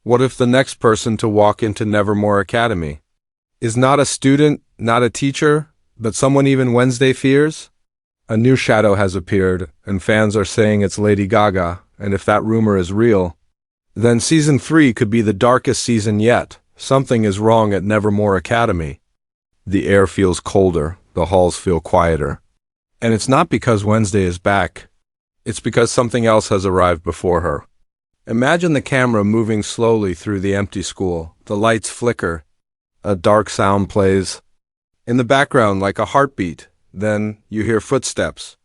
What if the next person to walk into Nevermore Academy is not a student, not a teacher, but someone even Wednesday fears? A new shadow has appeared, and fans are saying it's Lady Gaga, and if that rumor is real, then Season 3 could be the darkest season yet. Something is wrong at Nevermore Academy. The air feels colder, the halls feel quieter. And it's not because Wednesday is back. It's because something else has arrived before her. Imagine the camera moving slowly through the empty school. The lights flicker. A dark sound plays. In the background, like a heartbeat, then you hear footsteps.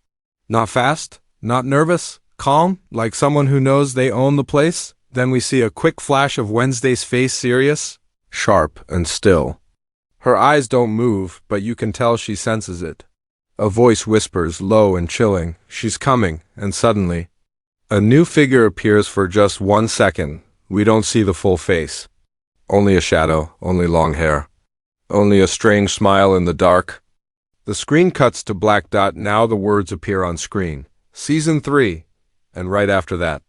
Not fast, not nervous, calm, like someone who knows they own the place. Then we see a quick flash of Wednesday's face, serious, sharp, and still. Her eyes don't move, but you can tell she senses it. A voice whispers, low and chilling, "She's coming," and suddenly, a new figure appears for just 1 second. We don't see the full face. Only a shadow, only long hair. Only a strange smile in the dark. The screen cuts to black dot. Now the words appear on screen. Season 3. And right after that,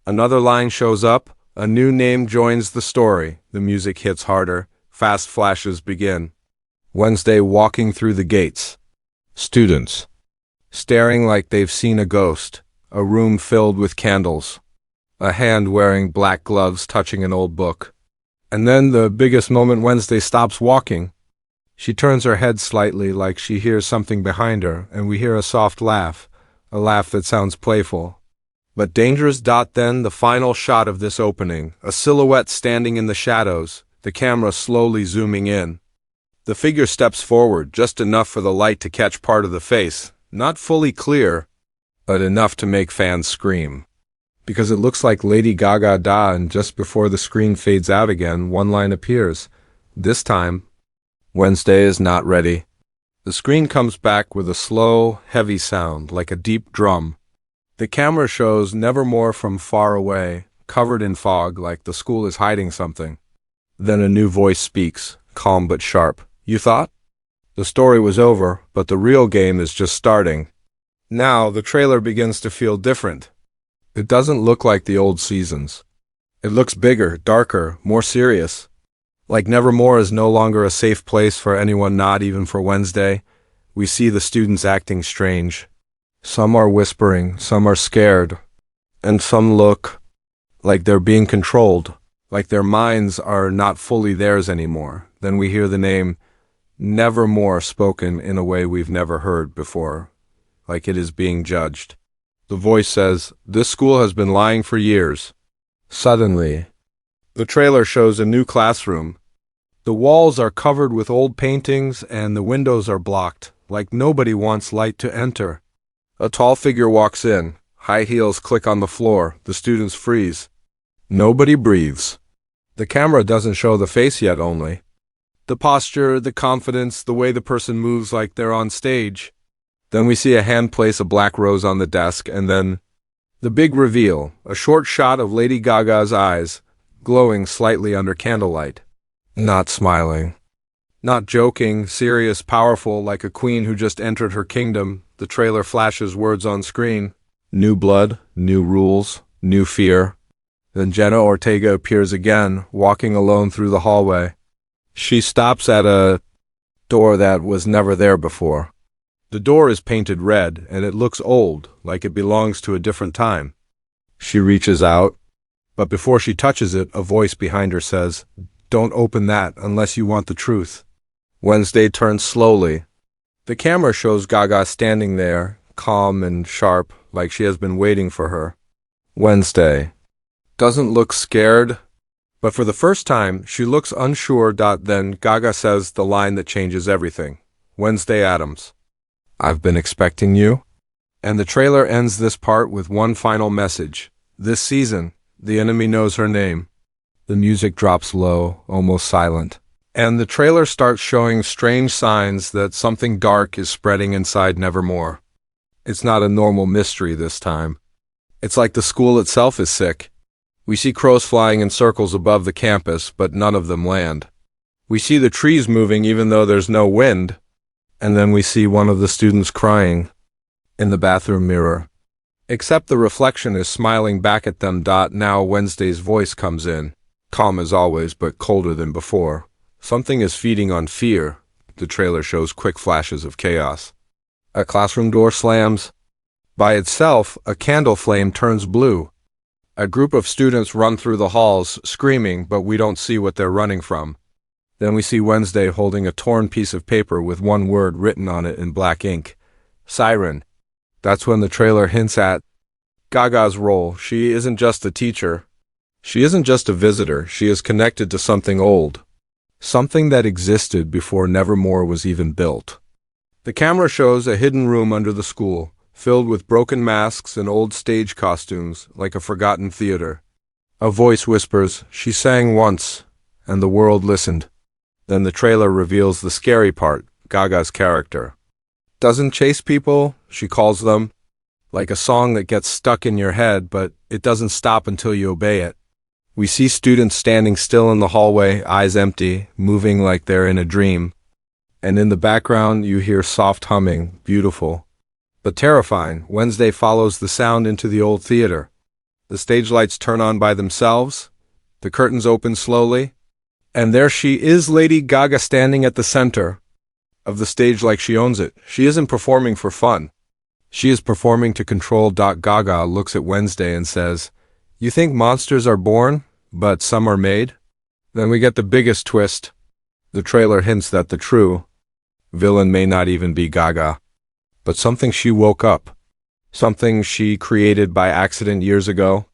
another line shows up. A new name joins the story. The music hits harder. Fast flashes begin. Wednesday walking through the gates. Students staring like they've seen a ghost. A room filled with candles. A hand wearing black gloves touching an old book. And then the biggest moment, Wednesday stops walking. She turns her head slightly like she hears something behind her, and we hear a soft laugh, a laugh that sounds playful. But dangerous. Then the final shot of this opening, a silhouette standing in the shadows, the camera slowly zooming in. The figure steps forward, just enough for the light to catch part of the face, not fully clear, but enough to make fans scream. Because it looks like Lady Gaga, and just before the screen fades out again, one line appears. This time, Wednesday is not ready. The screen comes back with a slow, heavy sound, like a deep drum. The camera shows Nevermore from far away, covered in fog, like the school is hiding something. Then a new voice speaks, calm but sharp. "You thought the story was over, but the real game is just starting." Now the trailer begins to feel different. It doesn't look like the old seasons. It looks bigger, darker, more serious. Like Nevermore is no longer a safe place for anyone, not even for Wednesday. We see the students acting strange. Some are whispering, some are scared, and some look like they're being controlled, like their minds are not fully theirs anymore. Then we hear the name Nevermore spoken in a way we've never heard before, like it is being judged. The voice says, "This school has been lying for years." Suddenly, the trailer shows a new classroom. The walls are covered with old paintings and the windows are blocked, like nobody wants light to enter. A tall figure walks in. High heels click on the floor. The students freeze. Nobody breathes. The camera doesn't show the face yet, only the posture, the confidence, the way the person moves like they're on stage. Then we see a hand place a black rose on the desk, and then the big reveal, a short shot of Lady Gaga's eyes, glowing slightly under candlelight. Not smiling. Not joking, serious, powerful, like a queen who just entered her kingdom. The trailer flashes words on screen. New blood, new rules, new fear. Then Jenna Ortega appears again, walking alone through the hallway. She stops at a door that was never there before. The door is painted red, and it looks old, like it belongs to a different time. She reaches out, but before she touches it, a voice behind her says, "Don't open that unless you want the truth." Wednesday turns slowly. The camera shows Gaga standing there, calm and sharp, like she has been waiting for her. Wednesday doesn't look scared, but for the first time, she looks unsure. Then Gaga says the line that changes everything. Wednesday Addams, "I've been expecting you." And the trailer ends this part with one final message. This season, the enemy knows her name. The music drops low, almost silent. And the trailer starts showing strange signs that something dark is spreading inside Nevermore. It's not a normal mystery this time. It's like the school itself is sick. We see crows flying in circles above the campus, but none of them land. We see the trees moving even though there's no wind. And then we see one of the students crying in the bathroom mirror. Except the reflection is smiling back at them. Now Wednesday's voice comes in. Calm as always, but colder than before. Something is feeding on fear. The trailer shows quick flashes of chaos. A classroom door slams. By itself, a candle flame turns blue. A group of students run through the halls, screaming, but we don't see what they're running from. Then we see Wednesday holding a torn piece of paper with one word written on it in black ink. Siren. That's when the trailer hints at Gaga's role. She isn't just a teacher. She isn't just a visitor. She is connected to something old. Something that existed before Nevermore was even built. The camera shows a hidden room under the school, filled with broken masks and old stage costumes, like a forgotten theater. A voice whispers, "She sang once," and the world listened. Then the trailer reveals the scary part, Gaga's character. Doesn't chase people, she calls them, like a song that gets stuck in your head, but it doesn't stop until you obey it. We see students standing still in the hallway, eyes empty, moving like they're in a dream. And in the background, you hear soft humming, beautiful. But terrifying, Wednesday follows the sound into the old theater. The stage lights turn on by themselves, the curtains open slowly, and there she is, Lady Gaga, standing at the center of the stage like she owns it. She isn't performing for fun. She is performing to control. Gaga looks at Wednesday and says, "You think monsters are born, but some are made?" Then we get the biggest twist. The trailer hints that the true villain may not even be Gaga, but something she woke up, something she created by accident years ago.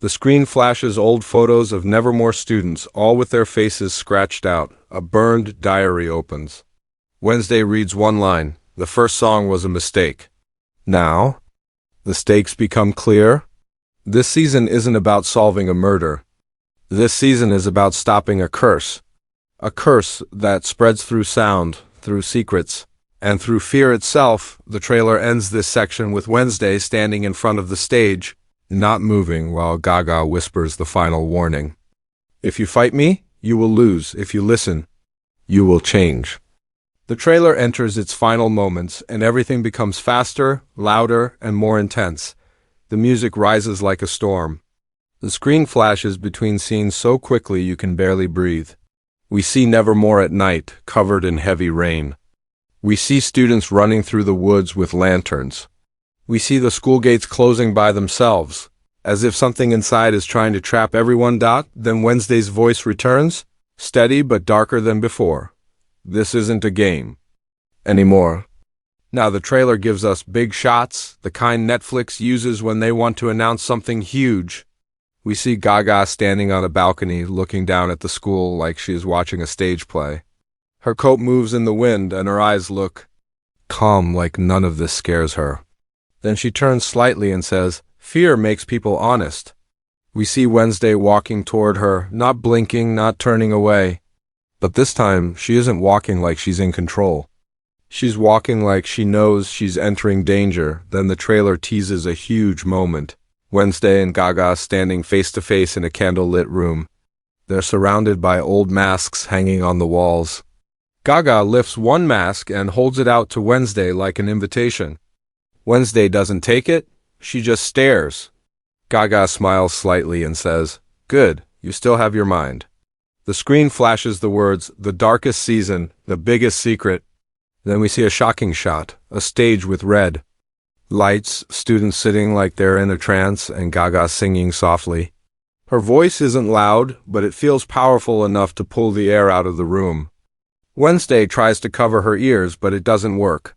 The screen flashes old photos of Nevermore students, all with their faces scratched out. A burned diary opens. Wednesday reads one line, "The first song was a mistake." Now, the stakes become clear. This season isn't about solving a murder. This season is about stopping a curse that spreads through sound, through secrets, and through fear itself. The trailer ends this section with Wednesday standing in front of the stage, not moving, while Gaga whispers the final warning. "If you fight me, you will lose. If you listen, you will change." The trailer enters its final moments, and everything becomes faster, louder, and more intense. The music rises like a storm. The screen flashes between scenes so quickly you can barely breathe. We see Nevermore at night, covered in heavy rain. We see students running through the woods with lanterns. We see the school gates closing by themselves, as if something inside is trying to trap everyone. Then Wednesday's voice returns, steady but darker than before. "This isn't a game anymore." Now the trailer gives us big shots, the kind Netflix uses when they want to announce something huge. We see Gaga standing on a balcony, looking down at the school like she is watching a stage play. Her coat moves in the wind, and her eyes look calm, like none of this scares her. Then she turns slightly and says, "Fear makes people honest." We see Wednesday walking toward her, not blinking, not turning away. But this time, she isn't walking like she's in control. She's walking like she knows she's entering danger. Then the trailer teases a huge moment. Wednesday and Gaga standing face to face in a candlelit room. They're surrounded by old masks hanging on the walls. Gaga lifts one mask and holds it out to Wednesday like an invitation. Wednesday doesn't take it, she just stares. Gaga smiles slightly and says, "Good, you still have your mind." The screen flashes the words, "The darkest season, the biggest secret." Then we see a shocking shot, a stage with red lights, students sitting like they're in a trance, and Gaga singing softly. Her voice isn't loud, but it feels powerful enough to pull the air out of the room. Wednesday tries to cover her ears, but it doesn't work.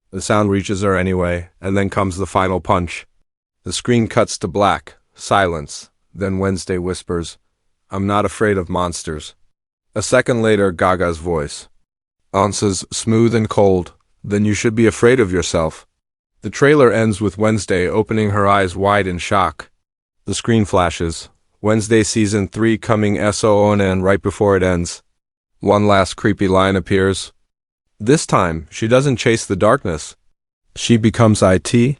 The sound reaches her anyway, and then comes the final punch. The screen cuts to black, silence. Then Wednesday whispers, "I'm not afraid of monsters." A second later, Gaga's voice answers, smooth and cold, "Then you should be afraid of yourself." The trailer ends with Wednesday opening her eyes wide in shock. The screen flashes. Wednesday Season 3 coming soon right before it ends. One last creepy line appears. This time, she doesn't chase the darkness. She becomes it.